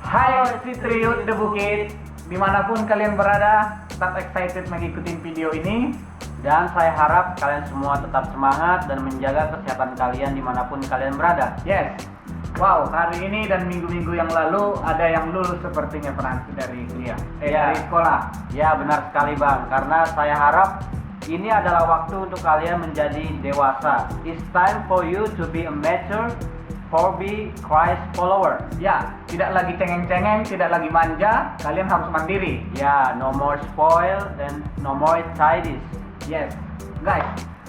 Hai Citriut The Bukit, dimanapun kalian berada, tetap excited mengikuti video ini. Dan saya harap kalian semua tetap semangat dan menjaga kesehatan kalian dimanapun kalian berada. Yes, wow, hari ini dan minggu-minggu yang lalu ada yang lulus sepertinya Franz dari kuliah, dari sekolah. Ya, benar sekali Bang, karena saya harap ini adalah waktu untuk kalian menjadi dewasa. It's time for you to be a mature, for be Christ follower. Ya, tidak lagi cengeng-cengeng, tidak lagi manja, kalian harus mandiri. Ya, no more spoil dan no more childish. Yes, guys,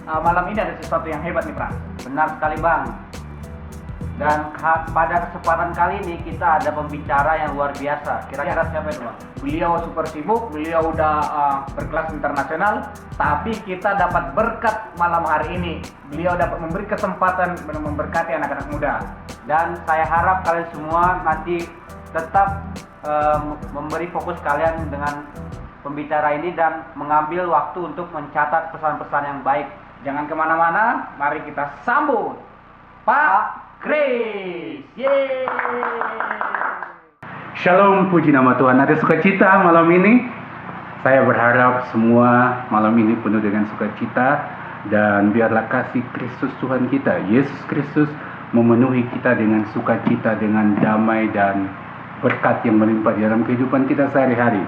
malam ini ada sesuatu yang hebat nih Franz. Benar sekali Bang. Dan pada kesempatan kali ini kita ada pembicara yang luar biasa. Kira-kira siapa itu Bang? Beliau super sibuk, beliau udah berkelas internasional, tapi kita dapat berkat malam hari ini. Beliau dapat memberi kesempatan memberkati anak-anak muda. Dan saya harap kalian semua nanti tetap memberi fokus kalian dengan pembicara ini dan mengambil waktu untuk mencatat pesan-pesan yang baik. Jangan kemana-mana, mari kita sambut Pak Chris. Yeay. Shalom, puji nama Tuhan. Ada sukacita malam ini. Saya berharap semua malam ini penuh dengan sukacita. Dan biarlah kasih Kristus Tuhan kita, Yesus Kristus, memenuhi kita dengan sukacita, dengan damai dan berkat yang melimpah di dalam kehidupan kita sehari-hari.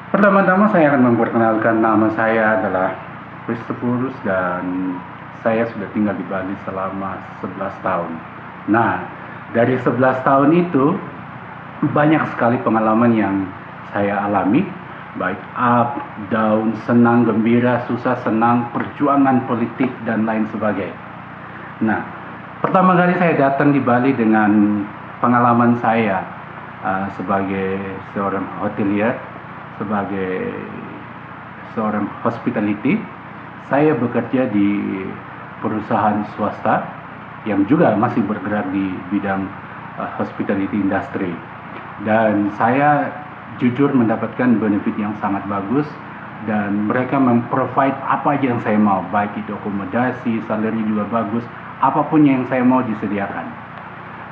Pertama-tama saya akan memperkenalkan, nama saya adalah Christopherus dan saya sudah tinggal di Bali selama 11 tahun. Nah, dari 11 tahun itu banyak sekali pengalaman yang saya alami, baik up, down, senang, gembira, susah, senang, perjuangan politik dan lain sebagainya. Nah, pertama kali saya datang di Bali dengan pengalaman saya sebagai seorang hotelier, sebagai seorang hospitality. Saya bekerja di perusahaan swasta yang juga masih bergerak di bidang hospitality industry, dan saya jujur mendapatkan benefit yang sangat bagus, dan mereka memprovide apa aja yang saya mau, baik itu akomodasi, salary juga bagus, apapun yang saya mau disediakan.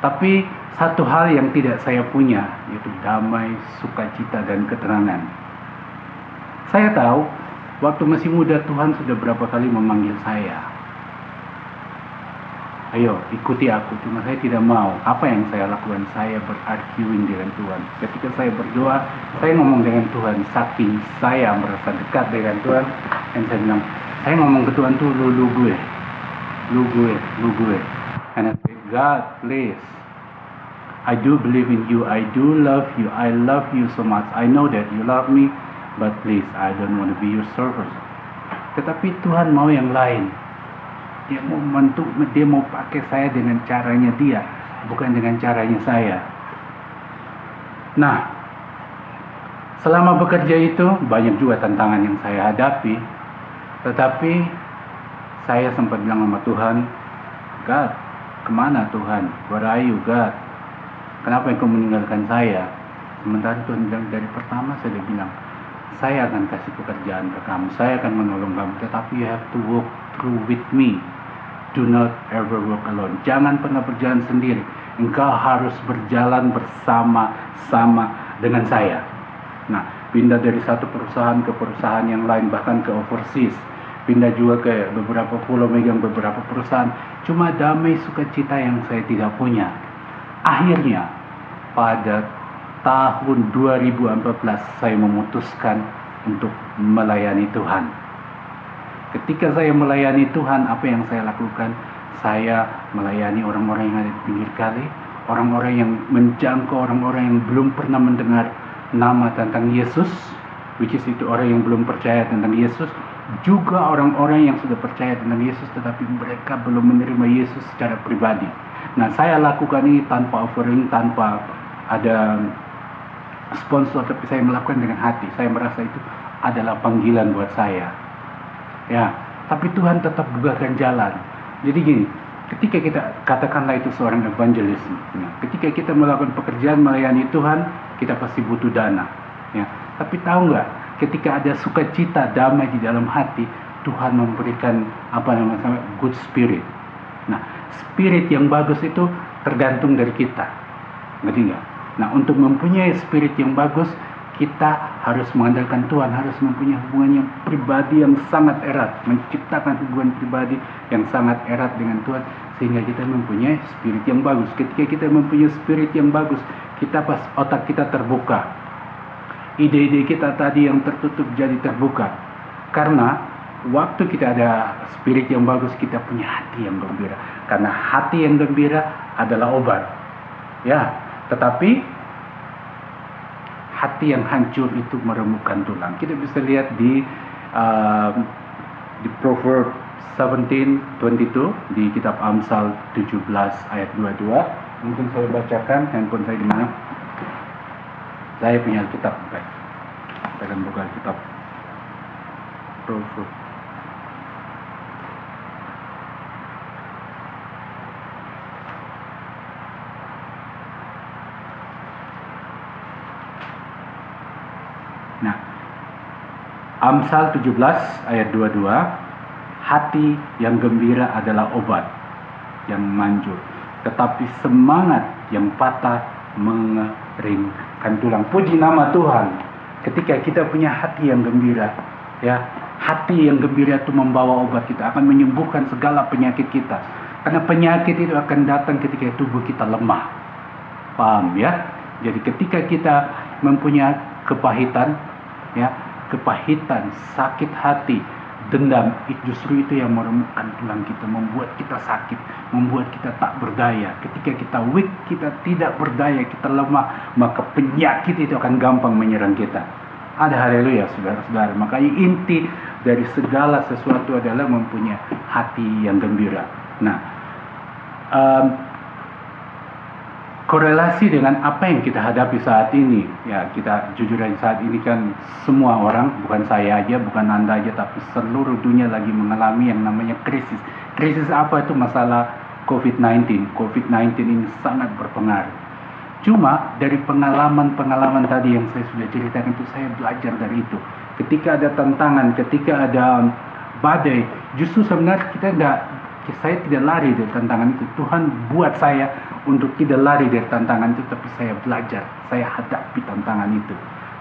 Tapi satu hal yang tidak saya punya, yaitu damai, sukacita, dan ketenangan. Saya tahu waktu masih muda Tuhan sudah berapa kali memanggil saya, ayo ikuti aku, cuma saya tidak mau. Apa yang saya lakukan? Saya berarguing dengan Tuhan. Ketika saya berdoa, saya ngomong dengan Tuhan, saking saya merasa dekat dengan Tuhan, dan saya bilang, saya ngomong ke Tuhan tuh, lu gue. And I say, God, please, I do believe in you, I do love you, I love you so much, I know that you love me, but please, I don't want to be your servant. Tetapi Tuhan mau yang lain. Dia mau membantu, dia mau pakai saya dengan caranya dia, bukan dengan caranya saya. Nah, selama bekerja itu banyak juga tantangan yang saya hadapi. Tetapi saya sempat bilang sama Tuhan, God, kemana Tuhan? Where are you, God? Kenapa engkau meninggalkan saya? Sementara Tuhan bilang, dari pertama saya bilang, saya akan kasih pekerjaan ke kamu, saya akan menolong kamu, tetapi you have to walk through with me. Do not ever walk alone. Jangan pernah berjalan sendiri. Engkau harus berjalan bersama-sama dengan saya. Nah, pindah dari satu perusahaan ke perusahaan yang lain, bahkan ke overseas. Pindah juga ke beberapa pulau, megang beberapa perusahaan. Cuma damai sukacita yang saya tidak punya. Akhirnya, pada tahun 2014 saya memutuskan untuk melayani Tuhan. Ketika saya melayani Tuhan, apa yang saya lakukan? Saya melayani orang-orang yang ada di pinggir kali, orang-orang yang menjangkau, orang-orang yang belum pernah mendengar nama tentang Yesus, which is itu orang yang belum percaya tentang Yesus, juga orang-orang yang sudah percaya tentang Yesus tetapi mereka belum menerima Yesus secara pribadi. Nah, saya lakukan ini tanpa offering, tanpa ada sponsor, tapi saya melakukan dengan hati. Saya merasa itu adalah panggilan buat saya. Ya, tapi Tuhan tetap bukakan jalan. Jadi gini, ketika kita katakanlah itu seorang evangelis, ya, ketika kita melakukan pekerjaan melayani Tuhan, kita pasti butuh dana. Ya, tapi tahu nggak? Ketika ada sukacita, damai di dalam hati, Tuhan memberikan apa namanya good spirit. Nah, spirit yang bagus itu tergantung dari kita. Ngerti nggak? Nah, untuk mempunyai spirit yang bagus, kita harus mengandalkan Tuhan, harus mempunyai hubungan yang pribadi yang sangat erat, menciptakan hubungan pribadi yang sangat erat dengan Tuhan, sehingga kita mempunyai spirit yang bagus. Ketika kita mempunyai spirit yang bagus, otak kita terbuka, ide-ide kita tadi yang tertutup jadi terbuka. Karena waktu kita ada spirit yang bagus, kita punya hati yang gembira. Karena hati yang gembira adalah obat. Ya, tetapi hati yang hancur itu meremukkan tulang. Kita bisa lihat di Proverbs 17:22, di kitab Amsal 17 ayat 22. Mungkin saya bacakan, handphone saya di mana? Saya punya kitab, baik. Saya akan buka kitab Proverbs. Nah, Amsal 17 ayat 22, hati yang gembira adalah obat yang manjur, tetapi semangat yang patah mengeringkan tulang. Puji nama Tuhan. Ketika kita punya hati yang gembira, ya, hati yang gembira itu membawa obat, kita akan menyembuhkan segala penyakit kita. Karena penyakit itu akan datang ketika tubuh kita lemah. Paham ya? Jadi ketika kita mempunyai kepahitan, ya, kepahitan, sakit hati, dendam, justru itu yang meremukkan tulang kita, membuat kita sakit, membuat kita tak berdaya. Ketika kita weak, kita tidak berdaya, kita lemah, maka penyakit itu akan gampang menyerang kita. Ada haleluya, saudara-saudara. Makanya inti dari segala sesuatu adalah mempunyai hati yang gembira. Nah, korelasi dengan apa yang kita hadapi saat ini, ya, kita jujur aja, saat ini kan semua orang, bukan saya aja, bukan Anda aja, tapi seluruh dunia lagi mengalami yang namanya krisis. Krisis apa itu? Masalah COVID-19. COVID-19 ini sangat berpengaruh. Cuma dari pengalaman-pengalaman tadi yang saya sudah ceritakan itu, saya belajar dari itu. Ketika ada tantangan, ketika ada badai, justru sebenarnya saya tidak lari dari tantangan itu. Tuhan buat saya untuk tidak lari dari tantangan itu, tapi saya belajar, saya hadapi tantangan itu.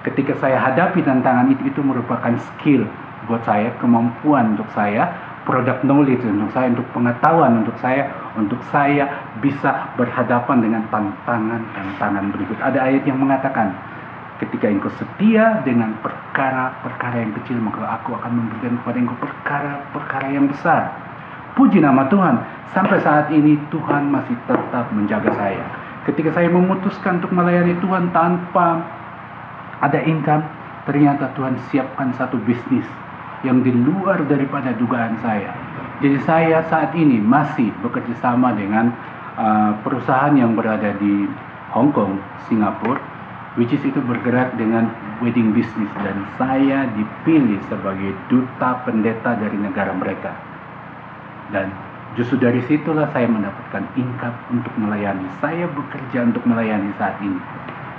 Ketika saya hadapi tantangan itu merupakan skill buat saya, kemampuan untuk saya, product knowledge untuk saya, untuk pengetahuan untuk saya bisa berhadapan dengan tantangan berikut. Ada ayat yang mengatakan, ketika engkau setia dengan perkara-perkara yang kecil, maka aku akan memberikan kepada engkau perkara-perkara yang besar. Puji nama Tuhan, sampai saat ini Tuhan masih tetap menjaga saya. Ketika saya memutuskan untuk melayani Tuhan tanpa ada income, ternyata Tuhan siapkan satu bisnis yang di luar daripada dugaan saya. Jadi saya saat ini masih bekerja sama dengan perusahaan yang berada di Hong Kong, Singapura, which is itu bergerak dengan wedding business, dan saya dipilih sebagai duta pendeta dari negara mereka. Dan justru dari situlah saya mendapatkan income untuk melayani. Saya bekerja untuk melayani saat ini.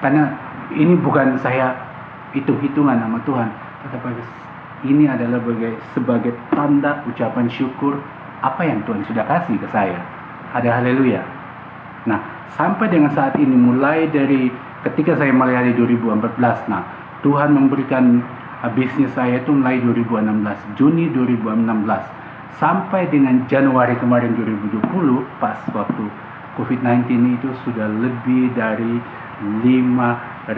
Karena ini bukan saya hitung-hitungan sama Tuhan, tetapi ini adalah sebagai tanda ucapan syukur apa yang Tuhan sudah kasih ke saya. Ada haleluya. Nah, sampai dengan saat ini, mulai dari ketika saya melayani 2014, nah, Tuhan memberikan bisnis saya itu mulai 2016, Juni 2016, sampai dengan Januari kemarin 2020, pas waktu COVID-19 itu sudah lebih dari 5.100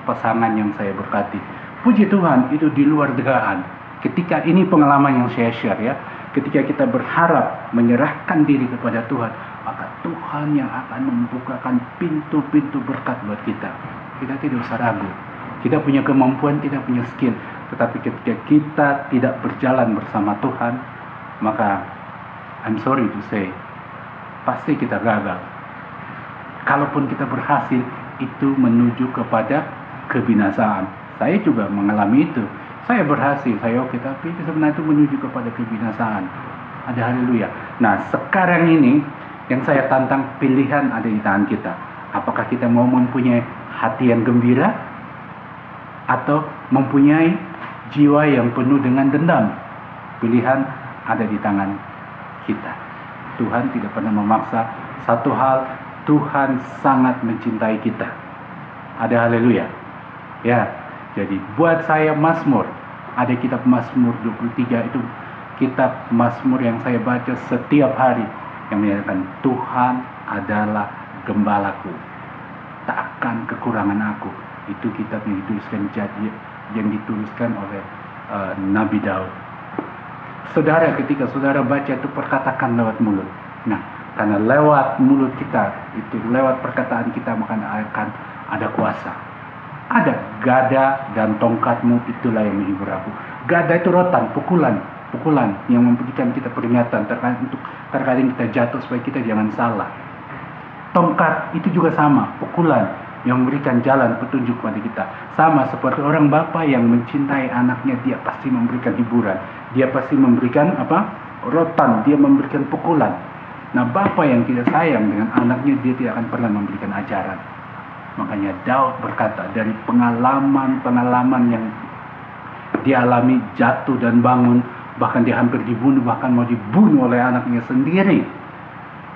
pasangan yang saya berkati. Puji Tuhan, itu di luar dugaan. Ketika ini pengalaman yang saya share, ya, ketika kita berharap menyerahkan diri kepada Tuhan, maka Tuhan yang akan membukakan pintu-pintu berkat buat kita. Kita tidak usah ragu. Kita punya kemampuan, kita punya skill. Tetapi ketika kita tidak berjalan bersama Tuhan, maka I'm sorry to say, pasti kita gagal. Kalaupun kita berhasil, itu menuju kepada kebinasaan. Saya juga mengalami itu. Saya berhasil, saya oke, tapi sebenarnya itu menuju kepada kebinasaan. Ada haleluya. Nah, sekarang ini yang saya tantang, pilihan ada di tangan kita. Apakah kita mau mempunyai hati yang gembira atau mempunyai jiwa yang penuh dengan dendam? Pilihan ada di tangan kita. Tuhan tidak pernah memaksa. Satu hal Tuhan sangat mencintai kita. Ada haleluya. Ya, jadi buat saya Mazmur, ada kitab Mazmur 23, itu kitab Mazmur yang saya baca setiap hari, yang menyatakan Tuhan adalah gembalaku, takkan kekurangan aku. Itu kitab yang dituliskan oleh Nabi Daud. Saudara, ketika saudara baca itu, perkatakan lewat mulut. Nah, karena lewat mulut kita, itu lewat perkataan kita, maka akan ada kuasa. Ada gada dan tongkatmu, itulah yang menghibur aku. Gada itu rotan, pukulan yang memberikan kita peringatan terkadang kita jatuh supaya kita jangan salah. Tongkat itu juga sama, pukulan yang memberikan jalan petunjuk kepada kita. Sama seperti orang bapa yang mencintai anaknya, dia pasti memberikan hiburan, dia pasti memberikan rotan, dia memberikan pukulan. Nah, bapa yang tidak sayang dengan anaknya, dia tidak akan pernah memberikan ajaran. Makanya Daud berkata, dari pengalaman yang dialami, jatuh dan bangun, bahkan dia hampir dibunuh, bahkan mau dibunuh oleh anaknya sendiri,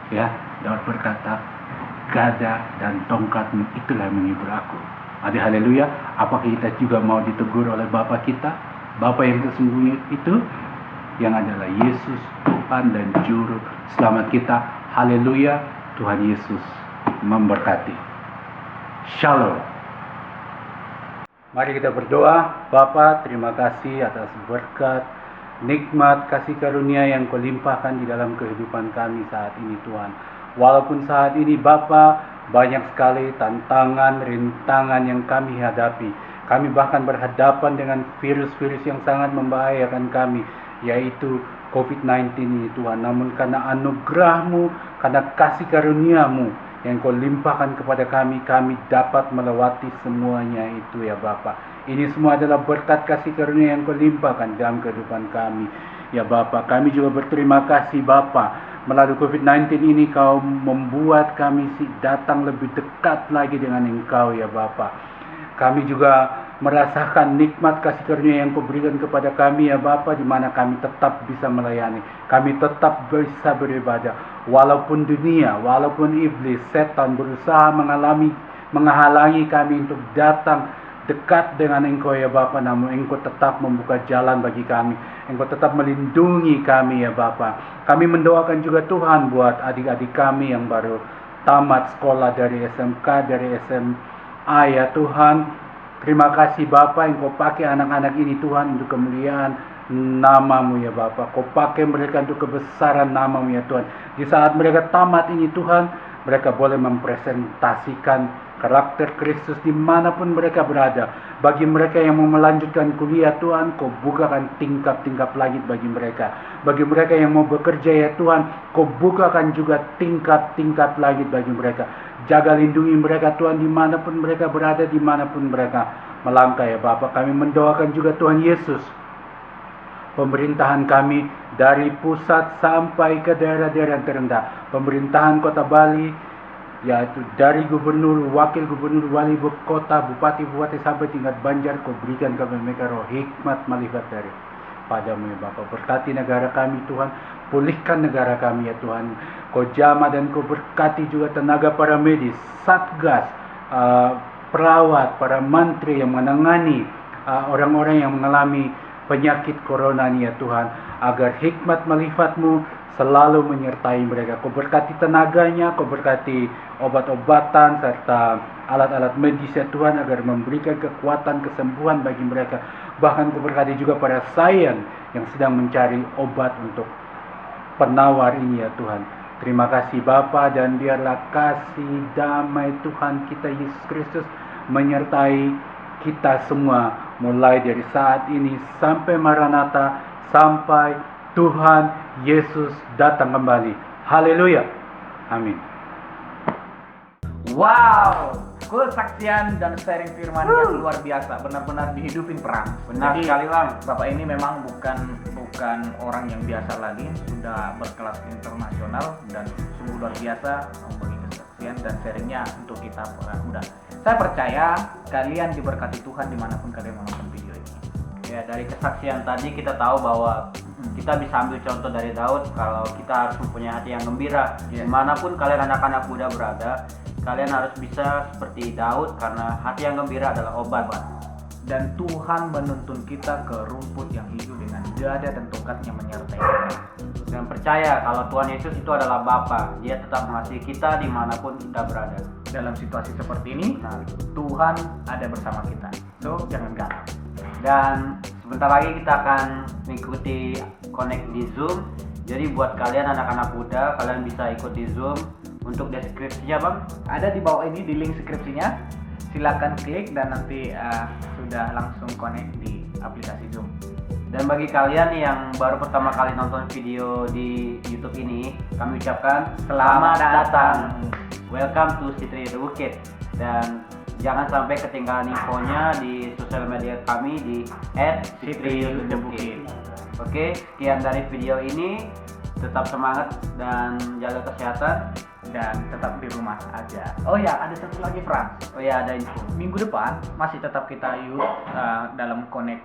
ya, Daud berkata, gada dan tongkatmu, itulah yang menghibur aku. Ada haleluya. Apakah kita juga mau ditegur oleh Bapa kita, Bapa yang sesungguhnya itu, yang adalah Yesus, Tuhan dan Juru Selamat kita. Haleluya. Tuhan Yesus memberkati. Shalom. Mari kita berdoa. Bapa, terima kasih atas berkat, nikmat, kasih karunia yang Kau limpahkan di dalam kehidupan kami saat ini, Tuhan. Walaupun saat ini Bapa, banyak sekali tantangan, rintangan yang kami hadapi. Kami bahkan berhadapan dengan virus-virus yang sangat membahayakan kami, yaitu COVID-19 ini, Tuhan. Namun karena anugerah-Mu, karena kasih karunia-Mu yang Kau limpahkan kepada kami, kami dapat melewati semuanya itu, ya Bapa. Ini semua adalah berkat kasih karunia yang Kau limpahkan dalam kehidupan kami, ya Bapa. Kami juga berterima kasih, Bapa. Melalui COVID-19 ini Kau membuat kami datang lebih dekat lagi dengan Engkau, ya Bapa. Kami juga merasakan nikmat kasih karunia yang Kau berikan kepada kami, ya Bapa, di mana kami tetap bisa melayani, kami tetap bisa beribadah, walaupun dunia, walaupun iblis, setan berusaha menghalangi kami untuk datang dekat dengan Engkau, ya Bapa. Namun Engkau tetap membuka jalan bagi kami, Engkau tetap melindungi kami, ya Bapa. Kami mendoakan juga Tuhan buat adik-adik kami yang baru tamat sekolah dari SMK, dari SMA, ya Tuhan. Terima kasih Bapa, yang Kau pakai anak-anak ini, Tuhan, untuk kemuliaan nama-Mu, ya Bapa. Kau pakai mereka untuk kebesaran nama-Mu, ya Tuhan. Di saat mereka tamat ini, Tuhan, mereka boleh mempresentasikan karakter Kristus dimanapun mereka berada. Bagi mereka yang mau melanjutkan kuliah, Tuhan, Kau bukakan tingkap-tingkap langit bagi mereka. Bagi mereka yang mau bekerja, ya Tuhan, Kau bukakan juga tingkap-tingkap langit bagi mereka. Jaga lindungi mereka, Tuhan, dimanapun mereka berada, dimanapun mereka melangkah, ya Bapa. Kami mendoakan juga Tuhan Yesus, pemerintahan kami dari pusat sampai ke daerah-daerah terendah, pemerintahan Kota Bali, yaitu dari gubernur, wakil gubernur, wali kota, bupati sampai tingkat Banjar. Kau berikan kepada mereka roh hikmat malifat dari Padamu, ya Bapa. Berkati negara kami, Tuhan, pulihkan negara kami, ya Tuhan. Kau jamah dan Kau berkati juga tenaga para medis, satgas, perawat, para mantri yang menangani orang-orang yang mengalami penyakit corona ini, ya Tuhan, agar hikmat malifat-Mu selalu menyertai mereka. Kau berkati tenaganya, Kau berkati obat-obatan serta alat-alat medis, ya Tuhan, agar memberikan kekuatan, kesembuhan bagi mereka. Bahkan Kau berkati juga para sains yang sedang mencari obat untuk penawar ini, ya Tuhan. Terima kasih Bapa, dan biarlah kasih damai Tuhan kita Yesus Kristus menyertai kita semua, mulai dari saat ini sampai Maranatha, sampai Tuhan Yesus datang kembali. Haleluya. Amin. Wow, kesaksian dan sharing firman yang luar biasa, benar-benar dihidupin perang. Benar Jadi, sekali, Bang. Bapak ini memang bukan orang yang biasa lagi, sudah berkelas internasional dan sungguh luar biasa membagi kesaksian dan sharingnya untuk kita para muda. Saya percaya kalian diberkati Tuhan dimanapun kalian menonton video ini. Ya, dari kesaksian tadi kita tahu bahwa Kita bisa ambil contoh dari Daud, kalau kita harus mempunyai hati yang gembira. Iya. Dimanapun kalian anak-anak muda berada, kalian harus bisa seperti Daud, karena hati yang gembira adalah obat. Dan Tuhan menuntun kita ke rumput yang hijau dengan dada dan tongkatnya menyertai kita. Dan percaya kalau Tuhan Yesus itu adalah Bapa, Dia tetap mengasihi kita dimanapun kita berada. Dalam situasi seperti ini, Nah, Tuhan ada bersama kita. So, jangan galau. dan sebentar lagi kita akan mengikuti connect di Zoom. Jadi buat kalian anak-anak muda, kalian bisa ikut di Zoom. Untuk deskripsinya Bang, Ada di bawah ini di link deskripsinya. Silakan klik dan nanti sudah langsung connect di aplikasi Zoom. dan bagi kalian yang baru pertama kali nonton video di YouTube ini, kami ucapkan selamat datang. Welcome to Citri The Bukit. Dan jangan sampai ketinggalan infonya di sosial media kami di @citri_the_bukit. Oke, sekian dari video ini. Tetap semangat dan jaga kesehatan. Dan tetap di rumah aja. Oh ya, ada satu lagi Frans. Oh ya, ada info. Minggu depan masih tetap kita dalam connect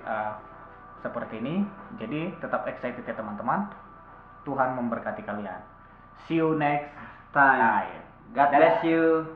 seperti ini. Jadi tetap excited ya teman-teman. Tuhan memberkati kalian. See you next Time. God bless you.